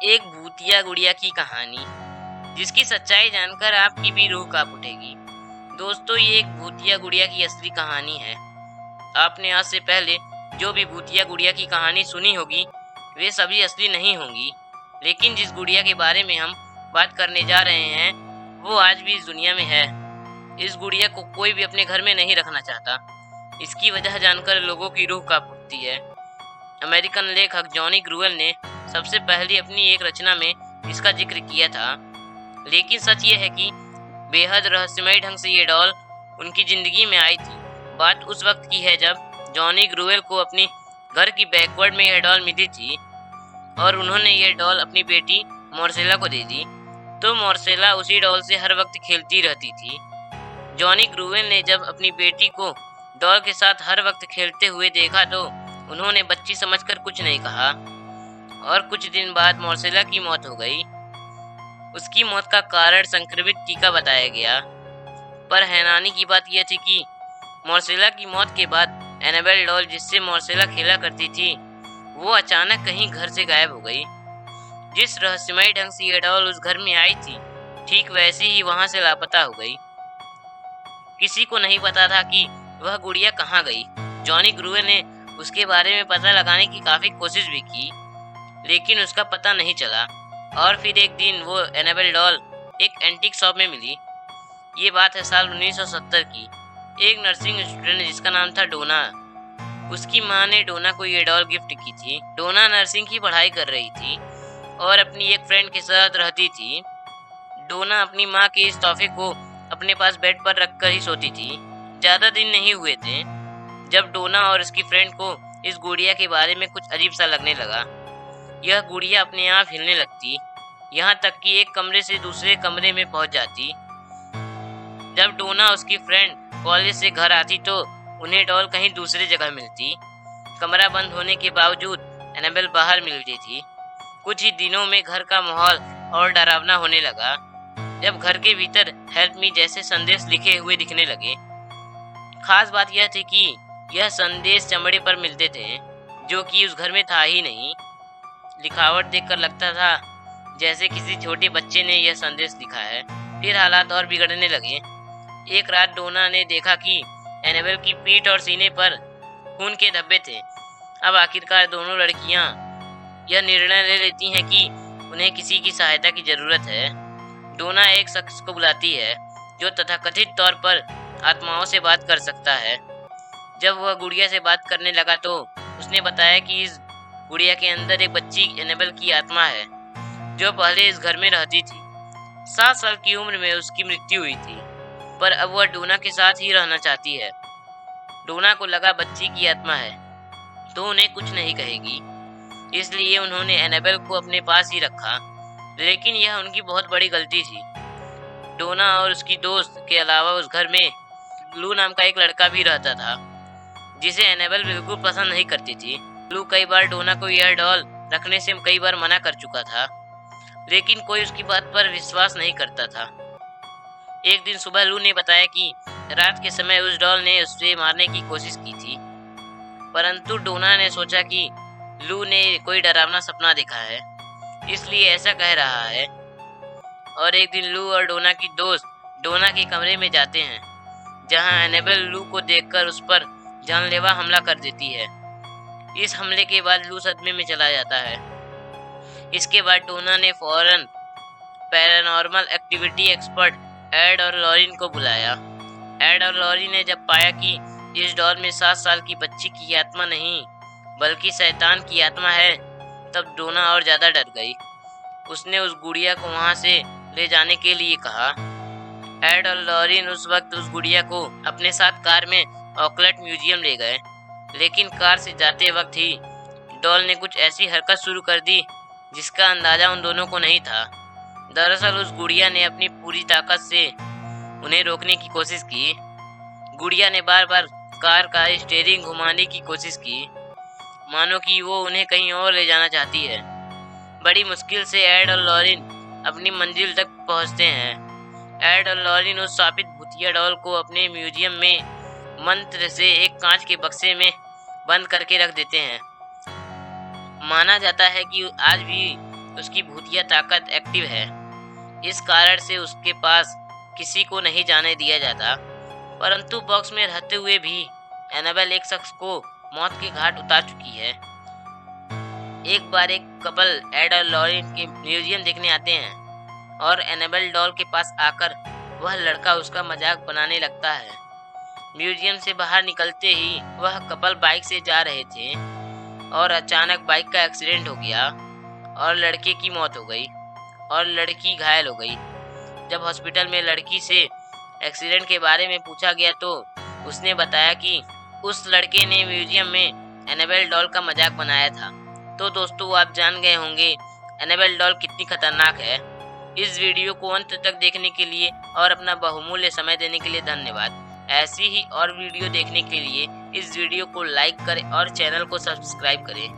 एक भूतिया गुड़िया की कहानी जिसकी सच्चाई जानकर आपकी भी रूह कांप उठेगी। दोस्तों, ये एक भूतिया गुड़िया की असली कहानी है। आपने आज से पहले जो भी भूतिया गुड़िया की कहानी सुनी होगी वे सभी असली नहीं होंगी, लेकिन जिस गुड़िया के बारे में हम बात करने जा रहे हैं वो आज भी इस दुनिया में है। इस गुड़िया को कोई भी अपने घर में नहीं रखना चाहता। इसकी वजह जानकर लोगों की रूह कांप उठती है। अमेरिकन लेखक जॉनी ग्रूवेल ने सबसे पहले अपनी एक रचना में इसका जिक्र किया था, लेकिन सच ये है कि बेहद रहस्यमय ढंग से ये डॉल उनकी जिंदगी में आई थी। बात उस वक्त की है जब जॉनी ग्रूवेल को अपनी घर की बैकवर्ड में यह डॉल मिली थी और उन्होंने ये डॉल अपनी बेटी मॉर्सेला को दे दी। तो मॉर्सेला उसी डॉल से हर वक्त खेलती रहती थी। जॉनी ग्रूवेल ने जब अपनी बेटी को डॉल के साथ हर वक्त खेलते हुए देखा तो उन्होंने बच्ची समझकर कुछ नहीं कहा और कुछ दिन बाद मॉर्सेला की मौत हो गई। उसकी मौत का कारण संक्रमित टीका बताया गया। पर हैरानी की बात यह थी कि मॉर्सेला की मौत के बाद एनाबेल डॉल जिससे मॉर्सेला खेला करती थी वो अचानक कहीं घर से गायब हो गई। जिस रहस्यमय ढंग से यह डॉल उस घर में आई थी ठीक वैसे ही वहां से लापता हो गई। किसी को नहीं पता था कि वह गुड़िया कहाँ गई। जॉनी ग्रूवेल ने उसके बारे में पता लगाने की काफी कोशिश भी की, लेकिन उसका पता नहीं चला। और फिर एक दिन वो एनाबेल डॉल एक एंटीक शॉप में मिली। ये बात है साल 1970 की। एक नर्सिंग स्टूडेंट जिसका नाम था डोना, उसकी माँ ने डोना को ये डॉल गिफ्ट की थी। डोना नर्सिंग की पढ़ाई कर रही थी और अपनी एक फ्रेंड के साथ रहती थी। डोना अपनी माँ के इस तोहफे को अपने पास बेड पर रखकर ही सोती थी। ज्यादा दिन नहीं हुए थे जब डोना और उसकी फ्रेंड को इस गुड़िया के बारे में कुछ अजीब सा लगने लगा। यह गुड़िया अपने आप हिलने लगती, यहाँ तक कि एक कमरे से दूसरे कमरे में पहुंच जाती। जब डोना और उसकी फ्रेंड कॉलेज से घर आती तो उन्हें डॉल कहीं दूसरी जगह मिलती। कमरा बंद होने के बावजूद एनाबेल बाहर मिलती थी। कुछ ही दिनों में घर का माहौल और डरावना होने लगा जब घर के भीतर हेल्प मी जैसे संदेश लिखे हुए दिखने लगे। खास बात यह थी कि यह संदेश चमड़े पर मिलते थे, जो कि उस घर में था ही नहीं। लिखावट देखकर लगता था जैसे किसी छोटे बच्चे ने यह संदेश लिखा है। फिर हालात और बिगड़ने लगे। एक रात डोना ने देखा कि एनाबेल की पीठ और सीने पर खून के धब्बे थे। अब आखिरकार दोनों लड़कियां यह निर्णय ले लेती हैं कि उन्हें किसी की सहायता की जरूरत है। डोना एक शख्स को बुलाती है जो तथाकथित तौर पर आत्माओं से बात कर सकता है। जब वह गुड़िया से बात करने लगा तो उसने बताया कि इस गुड़िया के अंदर एक बच्ची एनाबेल की आत्मा है जो पहले इस घर में रहती थी। 7 साल की उम्र में उसकी मृत्यु हुई थी, पर अब वह डोना के साथ ही रहना चाहती है। डोना को लगा बच्ची की आत्मा है तो उन्हें कुछ नहीं कहेगी, इसलिए उन्होंने एनाबेल को अपने पास ही रखा। लेकिन यह उनकी बहुत बड़ी गलती थी। डोना और उसकी दोस्त के अलावा उस घर में लू नाम का एक लड़का भी रहता था जिसे एनाबेल बिल्कुल पसंद नहीं करती थी। लू कई बार डोना को यह डॉल रखने से कई बार मना कर चुका था, लेकिन कोई उसकी बात पर विश्वास नहीं करता था। एक दिन सुबह लू ने बताया कि रात के समय उस डॉल ने उसे मारने की कोशिश की थी, परंतु डोना ने सोचा कि लू ने कोई डरावना सपना देखा है, इसलिए ऐसा कह रहा है। और एक दिन लू और डोना की दोस्त डोना के कमरे में जाते हैं, जहां एनाबेल लू को देखकर उस पर जानलेवा हमला कर देती है। इस हमले के बाद लू सदमे में चला जाता है। इसके बाद डोना ने फौरन पैरानॉर्मल एक्टिविटी एक्सपर्ट एड और लॉरिन को बुलाया। एड और लॉरिन ने जब पाया कि इस डॉल में 7 साल की बच्ची की आत्मा नहीं बल्कि शैतान की आत्मा है, तब डोना और ज्यादा डर गई। उसने उस गुड़िया को वहां से ले जाने के लिए कहा। एड और लॉरिन उस वक्त उस गुड़िया को अपने साथ कार में ऑकलट म्यूजियम ले गए, लेकिन कार से जाते वक्त ही डॉल ने कुछ ऐसी हरकत शुरू कर दी जिसका अंदाजा उन दोनों को नहीं था। दरअसल उस गुड़िया ने अपनी पूरी ताकत से उन्हें रोकने की कोशिश की। गुड़िया ने बार बार कार का स्टीयरिंग घुमाने की कोशिश की, मानो कि वो उन्हें कहीं और ले जाना चाहती है। बड़ी मुश्किल से एड और लॉरिन अपनी मंजिल तक पहुंचते हैं। एड और लॉरिन उस शापित भूतिया डॉल को अपने म्यूजियम में मंत्र से एक कांच के बक्से में बंद करके रख देते हैं। माना जाता है कि आज भी उसकी भूतिया ताकत एक्टिव है। इस कारण से उसके पास किसी को नहीं जाने दिया जाता। परंतु बॉक्स में रहते हुए भी एनाबेल एक शख्स को मौत के घाट उतार चुकी है। एक बार एक कपल एड और लॉरेन के म्यूजियम देखने आते हैं और एनाबेल डॉल के पास आकर वह लड़का उसका मजाक बनाने लगता है। म्यूजियम से बाहर निकलते ही वह कपल बाइक से जा रहे थे और अचानक बाइक का एक्सीडेंट हो गया और लड़के की मौत हो गई और लड़की घायल हो गई। जब हॉस्पिटल में लड़की से एक्सीडेंट के बारे में पूछा गया तो उसने बताया कि उस लड़के ने म्यूजियम में एनाबेल डॉल का मजाक बनाया था। तो दोस्तों, आप जान गए होंगे एनाबेल डॉल कितनी खतरनाक है। इस वीडियो को अंत तक देखने के लिए और अपना बहुमूल्य समय देने के लिए धन्यवाद। ऐसी ही और वीडियो देखने के लिए इस वीडियो को लाइक करें और चैनल को सब्सक्राइब करें।